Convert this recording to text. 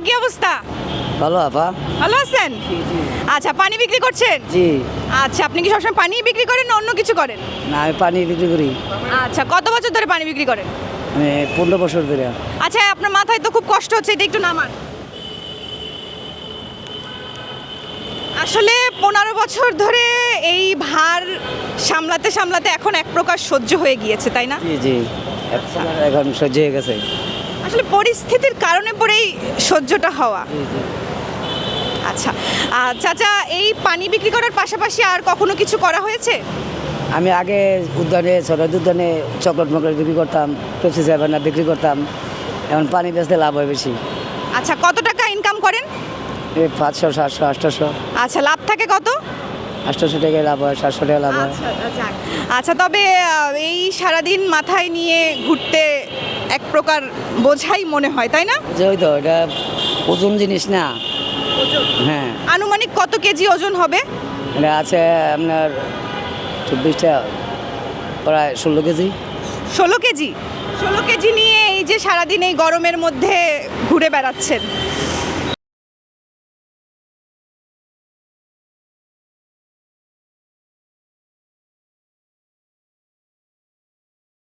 কি অবস্থা? ভালো আপা। ভালো আছেন? আচ্ছা, পানি বিক্রি করছেন? জি। আচ্ছা, আপনি কি সবসময় পানি বিক্রি করেন না অন্য কিছু করেন? না, আমি পানি বিক্রি করি। আচ্ছা, কত বছর ধরে পানি বিক্রি করেন? আমি 15 বছর ধরে। আচ্ছা, আপনার মাথায় তো খুব কষ্ট হচ্ছে, এটা একটু নামান। আসলে 15 বছর ধরে এই ভার সামলাতে সামলাতে এখন এক প্রকার সহ্য হয়ে গিয়েছে, তাই না? জি জি, এখন সহ্য হয়ে গেছে। আসলে পরিস্থিতির কারণে পরেই সহ্যটা হওয়া। আচ্ছা, চাচা, এই পানি বিক্রি করার পাশাপাশি আর কখনো কিছু করা হয়েছে? আমি আগে উদ্যানে সরদ উদ্যানে চকলেট মকলেট বিক্রি করতাম, পেপসি সেভেন বিক্রি করতাম। এখন পানি বেচতে লাভ হয় বেশি। আচ্ছা, কত টাকা ইনকাম করেন? এই 500 700 800 আচ্ছা, লাভ থাকে কত? 800 টাকা লাভ হয়, 700 টাকা লাভ হয়। আচ্ছা, তবে এই সারাদিন মাথায় নিয়ে ঘুরতে এক প্রকার বোঝাই মনে হয়, তাই না? যে ওই তো এটা ওজন জিনিস না। হ্যাঁ, আনুমানিক কত কেজি ওজন হবে? এটা আছে আপনার 24টা, প্রায় 16 কেজি। 16 কেজি? 16 কেজি নিয়ে এই যে সারাদিন এই গরমের মধ্যে ঘুরে বেড়াচ্ছেন,